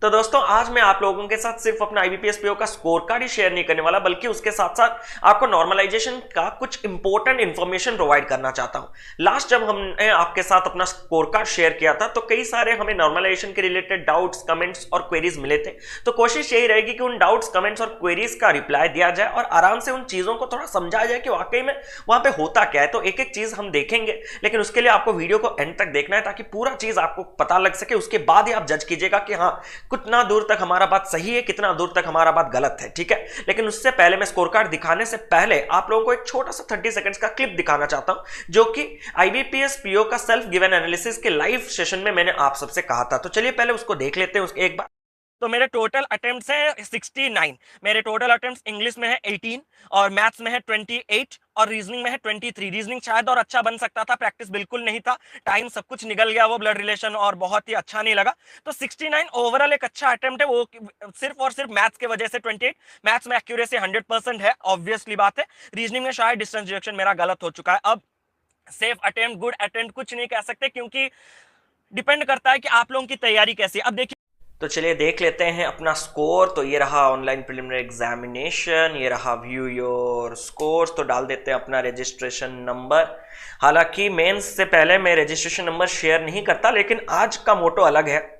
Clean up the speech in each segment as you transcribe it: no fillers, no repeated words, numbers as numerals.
तो दोस्तों आज मैं आप लोगों के साथ सिर्फ अपना आईबीपीएस पीओ का स्कोर कार्ड ही शेयर नहीं करने वाला, बल्कि उसके साथ साथ आपको नॉर्मलाइजेशन का कुछ इंपॉर्टेंट इंफॉर्मेशन प्रोवाइड करना चाहता हूं। लास्ट जब हमने आपके साथ अपना स्कोर कार्ड शेयर किया था तो कई सारे हमें नॉर्मलाइजेशन के रिलेटेड डाउट्स, कमेंट्स और क्वेरीज मिले थे। तो कोशिश यही रहेगी कि उन डाउट्स, कमेंट्स और क्वेरीज का रिप्लाई दिया जाए और आराम से उन चीजों को थोड़ा समझाया जाए कि वाकई में वहां पे होता क्या है। तो एक एक चीज हम देखेंगे, लेकिन उसके लिए आपको वीडियो को एंड तक देखना है ताकि पूरा चीज आपको पता लग सके। उसके बाद ही आप जज कीजिएगा कि हाँ कितना दूर तक हमारा बात सही है, कितना दूर तक हमारा बात गलत है। ठीक है, लेकिन उससे पहले मैं स्कोर कार्ड दिखाने से पहले आप लोगों को एक छोटा सा 30 सेकंड्स का क्लिप दिखाना चाहता हूं, जो कि आईबीपीएस पीओ का सेल्फ गिवन एनालिसिस के लाइव सेशन में मैंने आप सबसे कहा था। तो चलिए पहले उसको देख लेते हैं एक बार। तो मेरे टोटल अटेम्प्ट्स है 69। मेरे टोटल अटेम्प्ट्स इंग्लिश में है 18 और मैथ्स में है 28 और रीजनिंग में है 23। रीजनिंग शायद और अच्छा बन सकता था, प्रैक्टिस बिल्कुल नहीं था, टाइम सब कुछ निकल गया, वो ब्लड रिलेशन और बहुत ही अच्छा नहीं लगा। तो 69 ओवरऑल एक अच्छा अटेम्प्ट है, वो सिर्फ और सिर्फ मैथ्स के वजह से 28। मैथ्स में एक्यूरेसी 100% है, ऑब्वियसली बात है। रीजनिंग में शायद डिस्टेंस डिडक्शन मेरा गलत हो चुका है। अब सेफ अटेम्प्ट, गुड अटेम्प्ट कुछ नहीं कह सकते, क्योंकि डिपेंड करता है कि आप लोगों की तैयारी कैसी है। अब देखिए, तो चलिए देख लेते हैं अपना स्कोर। तो ये रहा ऑनलाइन प्रिलिमिनरी एग्जामिनेशन, ये रहा व्यू योर स्कोर्स। तो डाल देते हैं अपना रजिस्ट्रेशन नंबर। हालांकि मेंस से पहले मैं रजिस्ट्रेशन नंबर शेयर नहीं करता, लेकिन आज का मोटो अलग है।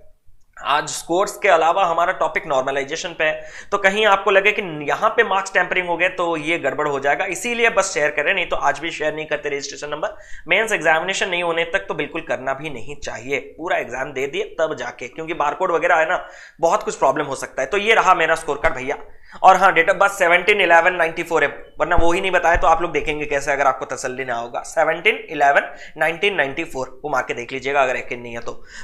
आज स्कोर्स के अलावा हमारा टॉपिक नॉर्मलाइजेशन पे है, तो कहीं आपको लगे कि यहां पे मार्क्स टेम्परिंग हो गए तो ये गड़बड़ हो जाएगा, इसीलिए बस शेयर करें, नहीं तो आज भी शेयर नहीं करते रजिस्ट्रेशन नंबर। मेंस एग्जामिनेशन नहीं होने तक तो बिल्कुल करना भी नहीं चाहिए, पूरा एग्जाम दे दिए तब जाके, क्योंकि बारकोड वगैरह है ना, बहुत कुछ प्रॉब्लम हो सकता है। तो ये रहा मेरा स्कोर कार्ड भैया। और हाँ, डेट ऑफ बर्थ 17/11/94 है, वरना वो ही नहीं बताया तो आप लोग देखेंगे कैसे, अगर आपको तसल्ली ना होगा। 17/11/1994 वो मार के देख लीजिएगा अगर यकीन नहीं है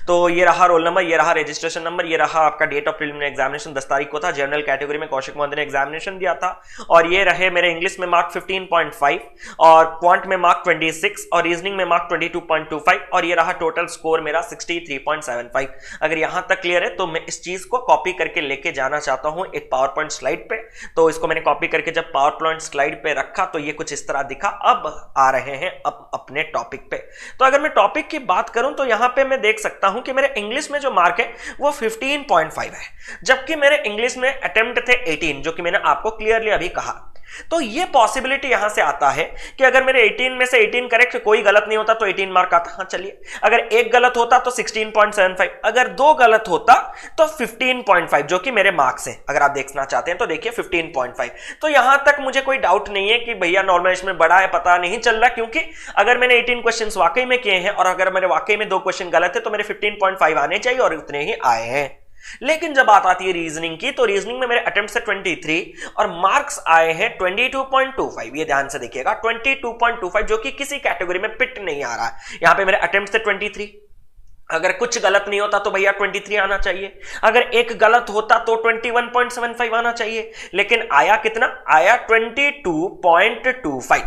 तो ये रहा रोल नंबर, ये रहा रजिस्ट्रेशन नंबर, ये रहा आपका डेट ऑफ प्रिलिमिनरी एग्जामिनेशन 10 तारीख को था। जनरल कैटेगरी में कौशिक मोहंती ने एग्जामिनेशन दिया था, और ये रहे मेरे इंग्लिश में मार्क 15.5 और क्वांट में मार्क 26 और रीजनिंग में मार्क 22.25 और ये रहा टोटल स्कोर मेरा 63.75। अगर यहां तक क्लियर है तो मैं इस चीज को कॉपी करके लेके जाना चाहता हूं एक पावर पॉइंट स्लाइड पे। तो इसको मैंने कॉपी करके जब पावर पॉइंट स्लाइड पे रखा तो ये कुछ इस तरह दिखा। अब आ रहे हैं अब अपने टॉपिक पे। तो अगर मैं टॉपिक की बात करूं तो यहां पे मैं देख सकता हूं कि मेरे इंग्लिश में जो मार्क है वो 15.5 है, जबकि मेरे इंग्लिश में अटेम्प्ट थे 18, जो कि मैंने आपको क्लियरली अभी कहा। तो ये पॉसिबिलिटी यहां से आता है कि अगर मेरे 18 में से 18 करेक्ट, कोई गलत नहीं होता तो 18 मार्क आता। हाँ चलिए, अगर एक गलत होता तो 16.75, अगर दो गलत होता तो 15.5, जो कि मेरे मार्क्स हैं। अगर आप देखना चाहते हैं तो देखिए 15.5। तो यहां तक मुझे कोई डाउट नहीं है कि भैया नॉर्मलाइजेशन में बड़ा है, पता नहीं चल रहा, क्योंकि अगर मैंने 18 क्वेश्चन वाकई में किए हैं और अगर मेरे वाकई में 2 क्वेश्चन गलत है तो मेरे 15.5 आने चाहिए और उतने ही आए हैं। लेकिन जब बात आती है रीजनिंग की, तो रीजनिंग में मेरे अटेम्प्ट से 23 और मार्क्स आए हैं 22.25। ये ध्यान से देखिएगा, 22.25, जो कि किसी कैटेगरी में फिट नहीं आ रहा है। यहां पे मेरे अटेम्प्ट से 23, अगर कुछ गलत नहीं होता तो भैया 23 आना चाहिए, अगर एक गलत होता तो 21.75 आना चाहिए, लेकिन आया कितना? आया 22.25,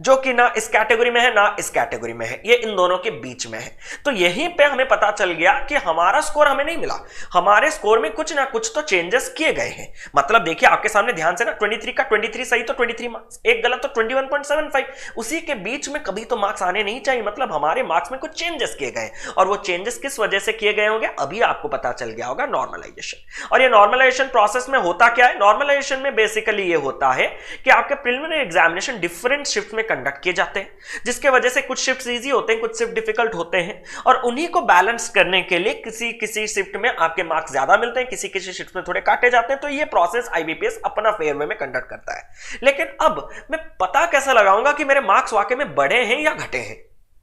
जो कि ना इस कैटेगरी में है ना इस कैटेगरी में है, ये इन दोनों के बीच में है। तो यहीं पे हमें पता चल गया कि हमारा स्कोर हमें नहीं मिला, हमारे स्कोर में कुछ ना कुछ तो चेंजेस किए गए हैं। मतलब देखिए आपके सामने ध्यान से ना, 23 का 23 सही तो 23 मार्क्स, एक गलत तो 21.75, उसी के बीच में कभी तो मार्क्स आने नहीं चाहिए। मतलब हमारे मार्क्स में कुछ चेंजेस किए गए, और वो चेंजेस किस वजह से किए गए होंगे अभी आपको पता चल गया होगा, नॉर्मलाइजेशन। और ये नॉर्मलाइजेशन प्रोसेस में होता क्या है? नॉर्मलाइजेशन में बेसिकली ये होता है कि आपके प्रिलिमिनरी एग्जामिनेशन डिफरेंट शिफ्ट में कंडक्ट किए जाते हैं, जिसके वजह से कुछ शिफ्ट इजी होते हैं, कुछ शिफ्ट डिफिकल्ट होते हैं, और उन्हीं को बैलेंस करने के लिए किसी किसी शिफ्ट में आपके मार्क्स ज्यादा मिलते हैं, किसी किसी शिफ्ट में थोड़े काटे जाते हैं। तो ये प्रोसेस आईबीपीएस अपना फेयर वे में कंडक्ट करता है। लेकिन अब मैं पता कैसे लगाऊंगा कि मेरे मार्क्स वाकई में बढ़े हैं या घटे हैं?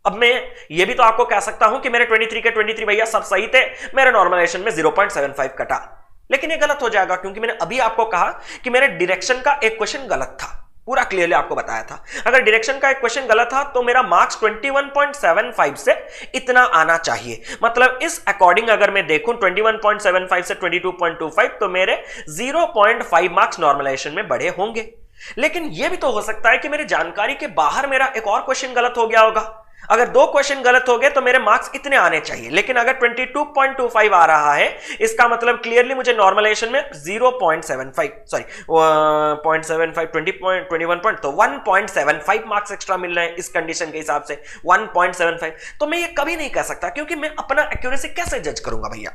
अब मैं ये भी तो आपको कह सकता हूं कि मेरे 23 के 23 भैया सब सही थे, मेरे नॉर्मलाइजेशन में 0.75 कटा, लेकिन ये गलत हो जाएगा, क्योंकि मैंने अभी आपको कहा कि मेरे डायरेक्शन का एक क्वेश्चन गलत था, पूरा क्लियरली आपको बताया था। अगर डायरेक्शन का एक क्वेश्चन गलत था तो मेरा मार्क्स 21.75 से इतना आना चाहिए। मतलब इस अकॉर्डिंग अगर मैं देखूं 21.75 से 22.25, तो मेरे 0.5 मार्क्स नॉर्मलाइजेशन में बढ़े होंगे। लेकिन यह भी तो हो सकता है कि मेरी जानकारी के बाहर मेरा एक और क्वेश्चन गलत हो गया होगा। अगर 2 क्वेश्चन गलत हो गए तो मेरे मार्क्स इतने आने चाहिए, लेकिन अगर 22.25 आ रहा है, इसका मतलब क्लियरली मुझे नॉर्मलाइजेशन में 0.75 सॉरी 0.75 20.21 तो 1.75 मार्क्स एक्स्ट्रा मिल रहे हैं इस कंडीशन के हिसाब से 1.75। तो मैं ये कभी नहीं कह सकता, क्योंकि मैं अपना एक्यूरेसी कैसे जज करूंगा भैया?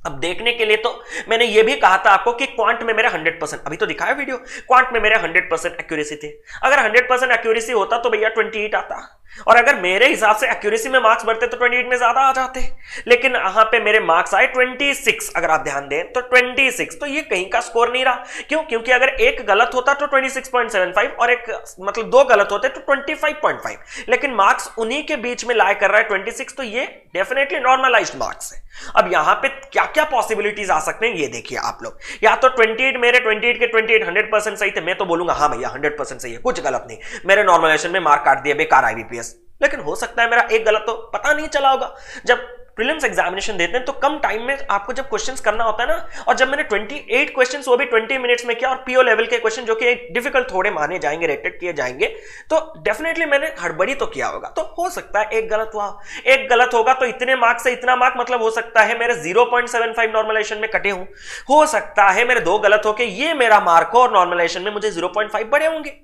अब देखने के लिए तो मैंने ये भी कहा था आपको कि क्वांट में मेरा 100%, अभी तो दिखाया वीडियो, क्वांट में मेरे 100% एक्यूरेसी थे। अगर 100% एक्यूरेसी होता तो भैया 28 आता, और अगर मेरे हिसाब से एक्यूरेसी में मार्क्स बढ़ते तो 28 में ज्यादा आ जाते, लेकिन यहां पे मेरे मार्क्स आए 26। अगर आप ध्यान दें तो 26, तो ये कहीं का स्कोर नहीं रहा। क्यों? क्योंकि अगर एक गलत होता तो 26.75 और एक मतलब 2 गलत होते तो 25.5, लेकिन मार्क्स उन्हीं के बीच में लाए कर रहा है 26, तो ये डेफिनेटली नॉर्मलाइज्ड मार्क्स है। अब यहां पे क्या क्या पॉसिबिलिटीज आ सकते हैं ये देखिए आप लोग। या तो 28 मेरे 28 के 28 100% सही थे, मैं तो बोलूंगा हाँ भैया 100% सही है, कुछ गलत नहीं, मेरे नॉर्मलाइजेशन में मार्क काट दिए, बेकार IBPS। लेकिन हो सकता है मेरा एक गलत तो पता नहीं चला होगा। जब प्रीलिम्स एग्जामिनेशन देते हैं तो कम टाइम में आपको जब क्वेश्चंस करना होता है ना, और जब मैंने 28 क्वेश्चंस वो भी 20 मिनट्स में किया, और PO लेवल के क्वेश्चन जो कि डिफिकल्ट थोड़े माने जाएंगे, रेटेड किए जाएंगे, तो डेफिनेटली मैंने हड़बड़ी तो किया होगा। तो हो सकता है एक गलत हुआ, एक गलत होगा तो इतने मार्क्स से इतना मार्क, मतलब हो सकता है मेरे 0.75 नॉर्मलाइजेशन में कटे हों, हो सकता है मेरे 2 गलत होके ये मेरा मार्क हो और नॉर्मलाइजेशन में मुझे 0.5 बढ़े होंगे,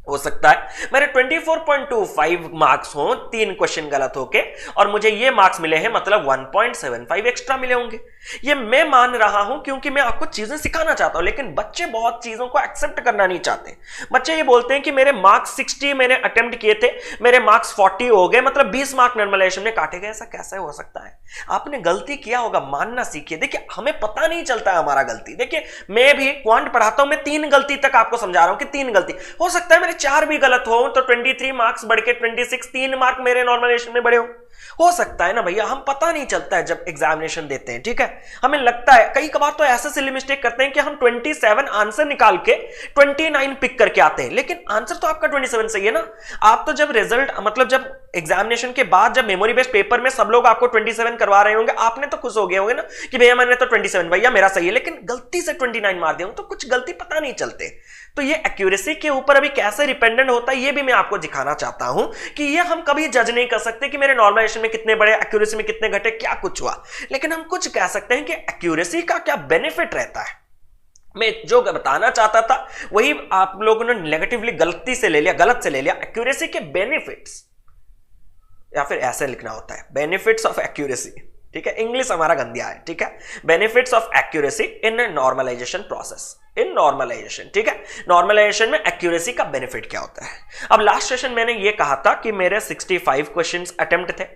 हो सकता है मेरे 24.25 मार्क्स हों 3 क्वेश्चन गलत होके और मुझे ये मार्क्स मिले हैं, मतलब 1.75 एक्स्ट्रा मिले होंगे। ये मैं मान रहा हूं क्योंकि मैं आपको चीजें सिखाना चाहता हूं, लेकिन बच्चे बहुत चीजों को एक्सेप्ट करना नहीं चाहते। बच्चे ये बोलते हैं कि मेरे मार्क्स 60 मैंने अटेम्प्ट किए थे, मेरे मार्क्स 40 हो गए, मतलब 20 मार्क नॉर्मलाइजेशन में काटे गए। ऐसा कैसे हो सकता है? आपने गलती किया होगा, मानना सीखिए। देखिए हमें पता नहीं चलता है हमारा गलती। देखिए मैं भी क्वांट पढ़ाता हूं, मैं 3 गलती तक आपको समझा रहा हूं कि 3 गलती हो सकता है, मेरे 4 भी गलत हो तो 23 मार्क्स बढ़ के 26, 3 मार्क मेरे नॉर्मलाइजेशन में बढ़े हो सकता है ना भैया। हम पता नहीं चलता है जब एग्जामिनेशन देते हैं, ठीक है। हमें लगता है कई कबार तो ऐसे सिली मिस्टेक करते हैं कि हम 27 आंसर निकाल के 29 पिक करके आते हैं, लेकिन आंसर तो आपका 27 सही है ना। आप तो जब रिजल्ट मतलब जब एग्जामिनेशन के बाद जब मेमोरी बेस्ड पेपर में सब लोग आपको 27 करवा रहे होंगे, आपने तो खुश हो गए होंगे ना कि भैया मैंने तो 27, भैया मेरा सही है, लेकिन गलती से 29 मार दिया, तो कुछ गलती पता नहीं चलते। तो ये एक्यूरेसी के ऊपर अभी कैसे डिपेंडेंट होता है ये भी मैं आपको दिखाना चाहता हूं कि ये हम कभी जज नहीं कर सकते कि मेरे नॉर्मलाइजेशन में कितने बड़े, एक्यूरेसी में कितने घटे, क्या कुछ हुआ, लेकिन हम कुछ कह सकते हैं कि एक्यूरेसी का क्या बेनिफिट रहता है। मैं जो बताना चाहता था वही आप लोगों ने नेगेटिवली गलती से ले लिया, गलत से ले लिया। एक्यूरेसी के बेनिफिट्स, या फिर ऐसे लिखना होता है बेनिफिट्स ऑफ एक्यूरेसी, ठीक है, इंग्लिश हमारा गंदिया है, ठीक है। Benefits of accuracy in normalization process, in normalization, ठीक है। नॉर्मलाइजेशन में एक्यूरेसी का बेनिफिट क्या होता है? अब लास्ट सेशन मैंने ये कहा था कि मेरे 65 क्वेश्चंस अटेम्प्ट थे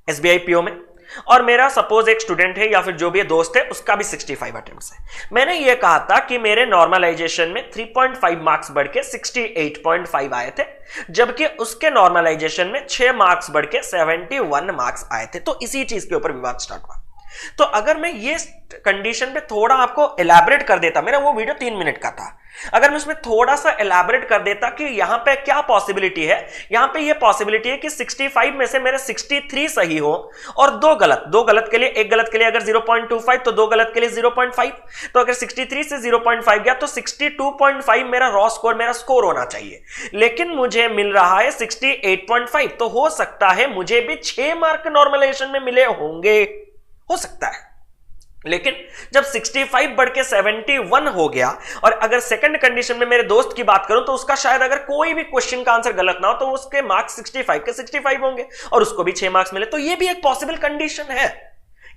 SBI PO में, और मेरा सपोज एक स्टूडेंट है या फिर जो भी दोस्त है उसका भी 65 अटेम्प्ट्स है। मैंने ये कहा था कि मेरे नॉर्मलाइजेशन में 3.5 मार्क्स बढ़ के 68.5 आए थे, जबकि उसके नॉर्मलाइजेशन में 6 मार्क्स बढ़ के 71 मार्क्स आए थे। तो इसी चीज के ऊपर विवाद स्टार्ट हुआ। तो अगर मैं ये कंडीशन पे थोड़ा आपको एलैबोरेट कर देता, मेरा वो वीडियो 3 मिनट का था, अगर मैं उसमें थोड़ा सा एलैबोरेट कर देता कि यहां पे क्या पॉसिबिलिटी है, यहां पे ये पॉसिबिलिटी है कि 65 में से मेरे 63 सही हो और 2 गलत के लिए, एक गलत के लिए अगर 0.25 तो 2 गलत के लिए 0.5, तो अगर 63 से 0.5 गया तो 62.5 मेरा रॉ स्कोर, मेरा स्कोर होना चाहिए, लेकिन मुझे मिल रहा है 68.5। तो हो सकता है मुझे भी 6 मार्क नॉर्मलाइजेशन में मिले होंगे, हो सकता है। लेकिन जब 65 बढ़ के 71 हो गया, और अगर सेकंड कंडीशन में मेरे दोस्त की बात करूं तो उसका शायद अगर कोई भी क्वेश्चन का आंसर गलत ना हो तो उसके मार्क्स 65 के 65 होंगे और उसको भी 6 मार्क्स मिले। तो ये भी एक पॉसिबल कंडीशन है,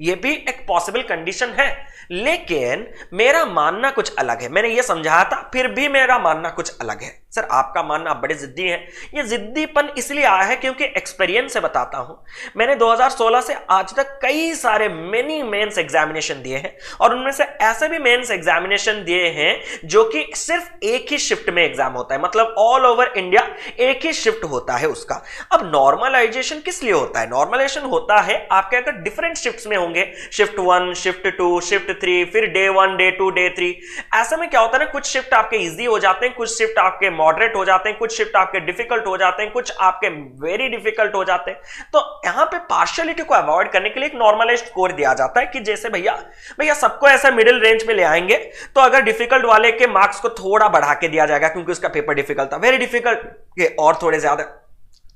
ये भी एक पॉसिबल कंडीशन है, लेकिन मेरा मानना कुछ अलग है। मैंने ये समझाया था, फिर भी मेरा मानना कुछ अलग है। सर आपका मानना बड़े जिद्दी है। ये जिद्दीपन इसलिए आया है क्योंकि एक्सपीरियंस से बताता हूं, मैंने 2016 से आज तक कई सारे मेनी मेंस एग्जामिनेशन दिए हैं, और उनमें से ऐसे भी मेंस एग्जामिनेशन दिए हैं जो कि सिर्फ एक ही शिफ्ट में एग्जाम होता है, मतलब ऑल ओवर इंडिया एक ही शिफ्ट होता है उसका। अब नॉर्मलाइजेशन किस लिए होता है? नॉर्मलाइजेशन होता है आपके अगर डिफरेंट शिफ्ट्स में होंगे, शिफ्ट 1, शिफ्ट 2, शिफ्ट 3, फिर डे 1, डे 2, डे 3। ऐसे में क्या होता है ना, कुछ शिफ्ट आपके इजी हो जाते हैं, कुछ शिफ्ट आपके मॉडरेट हो जाते हैं, कुछ शिफ्ट आपके डिफिकल्ट हो जाते हैं, कुछ आपके वेरी डिफिकल्ट हो जाते हैं। तो यहां पे पार्शियलिटी को अवॉइड करने के लिए एक नॉर्मलाइज्ड स्कोर दिया जाता है कि जैसे भैया सबको ऐसा मिडिल रेंज में ले आएंगे, तो अगर डिफिकल्ट वाले के मार्क्स को थोड़ा बढ़ा के दिया जाएगा क्योंकि उसका पेपर डिफिकल्ट था, वेरी डिफिकल्ट के और थोड़े ज्यादा,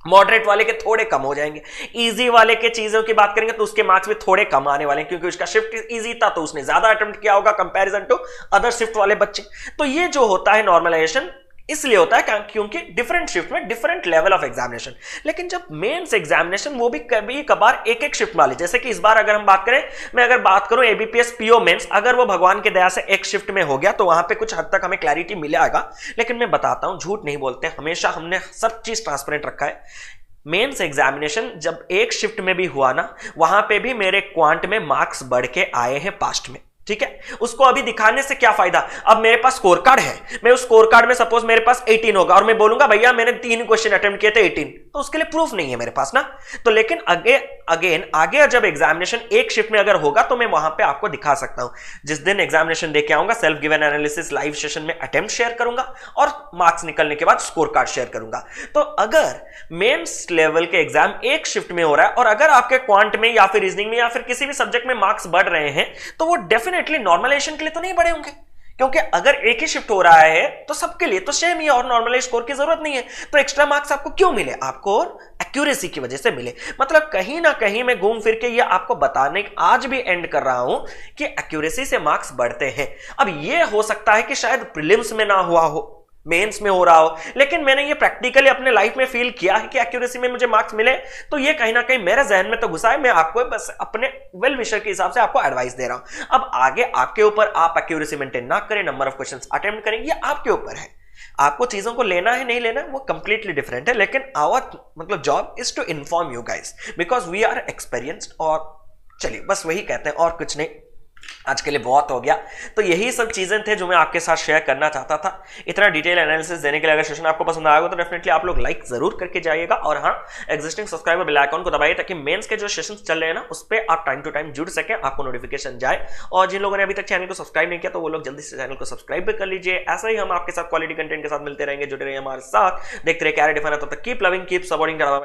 मॉडरेट वाले के थोड़े कम हो जाएंगे, इजी वाले के चीजों की बात करेंगे तो उसके मार्क्स भी थोड़े कम आने वाले हैं क्योंकि उसका शिफ्ट इजी था तो उसने ज्यादा अटेम्प्ट किया होगा कंपैरिजन टू अदर शिफ्ट वाले बच्चे। तो ये जो होता है नॉर्मलाइजेशन, इसलिए होता है क्योंकि डिफरेंट शिफ्ट में डिफरेंट लेवल ऑफ एग्जामिनेशन। लेकिन जब मेंस एग्जामिनेशन वो भी कभी कभार एक एक शिफ्ट वाले, जैसे कि इस बार अगर हम बात करें, मैं अगर बात करूं एबीपीएस पीओ मेंस, अगर वो भगवान की दया से एक शिफ्ट में हो गया तो वहां पे कुछ हद तक हमें क्लैरिटी मिलेगा। लेकिन मैं बताता हूं, झूठ नहीं बोलते, हमेशा हमने सब चीज ट्रांसपेरेंट रखा है। मेंस एग्जामिनेशन जब एक शिफ्ट में भी हुआ ना, वहां पे भी मेरे क्वांट में मार्क्स बढ़ के आए हैं पास्ट में, ठीक है। उसको अभी दिखाने से क्या फायदा? अब मेरे पास स्कोर कार्ड है, मैं उस स्कोर कार्ड में सपोज मेरे पास 18 होगा और मैं बोलूंगा भैया मैंने 3 क्वेश्चन अटेम्प्ट किए थे 18, तो उसके लिए प्रूफ नहीं है मेरे पास ना। तो लेकिन आगे जब एग्जामिनेशन एक शिफ्ट में अगर होगा तो मैं वहां पे आपको दिखा सकता हूं। जिस दिन एग्जामिनेशन देके आऊंगा, self given analysis live session में अटेम्प्ट शेयर करूंगा और मार्क्स निकलने के बाद स्कोर कार्ड शेयर करूंगा। तो अगर मेंस लेवल के एग्जाम एक शिफ्ट में हो रहा है और अगर आपके क्वांट में या फिर रीजनिंग में या फिर किसी भी सब्जेक्ट में मार्क्स बढ़ रहे हैं, तो वो डेफिनेटली नॉर्मलाइजेशन के लिए तो नहीं बढ़े होंगे, क्योंकि अगर एक ही शिफ्ट हो रहा है तो सबके लिए तो सेम ही और नॉर्मलाइज स्कोर की जरूरत नहीं है। तो एक्स्ट्रा मार्क्स आपको क्यों मिले? आपको एक्यूरेसी की वजह से मिले। मतलब कहीं ना कहीं मैं घूम फिर के ये आपको बताने आज भी एंड कर रहा हूं कि एक्यूरेसी से मार्क्स बढ़ते हैं। अब ये हो सकता है कि शायद प्रीलिम्स में ना हुआ हो, मेंस में हो रहा हो, लेकिन मैंने ये प्रैक्टिकली अपने लाइफ में फील किया है कि एक्यूरेसी में मुझे मार्क्स मिले, तो ये कहीं ना कहीं मेरे जहन में तो घुसा है। मैं आपको बस अपने वेल विशर के हिसाब से आपको एडवाइस दे रहा हूं। अब आगे आपके ऊपर, आप एक्यूरेसी मेंटेन ना करें, नंबर ऑफ क्वेश्चंस अटेम्प्ट करें, ये आपके ऊपर है। आपको चीजों को लेना है नहीं लेना वो कंप्लीटली डिफरेंट है, लेकिन आवर मतलब job is to inform you guys because we are experienced. और चलिए बस वही कहते हैं और कुछ नहीं, आज के लिए बहुत हो गया। तो यही सब चीजें थे जो मैं आपके साथ शेयर करना चाहता था। इतना डिटेल एनालिसिस देने के लिए अगर सेशन आपको पसंद आएगा तो डेफिनेटली आप लोग लाइक जरूर करके जाइएगा। और हाँ, एग्जिस्टिंग सब्सक्राइबर बेल आइकन को दबाइए ताकि मेंस के जो सेशंस चल रहे हैं ना उस पर आप टाइम टू टाइम जुड़ सके, आपको नोटिफिकेशन जाए। और जिन लोगों ने अभी तक चैनल को सब्सक्राइब नहीं किया तो वो लोग जल्दी से चैनल को सब्सक्राइब भी कर लीजिए। ऐसा ही हम आपके साथ क्वालिटी कंटेंट के साथ मिलते रहेंगे, जुड़े रहिए हमारे साथ, देखते रहिए कैरेट डिफाइन। तब तक कीप लविंग, कीप सपोर्टिंग।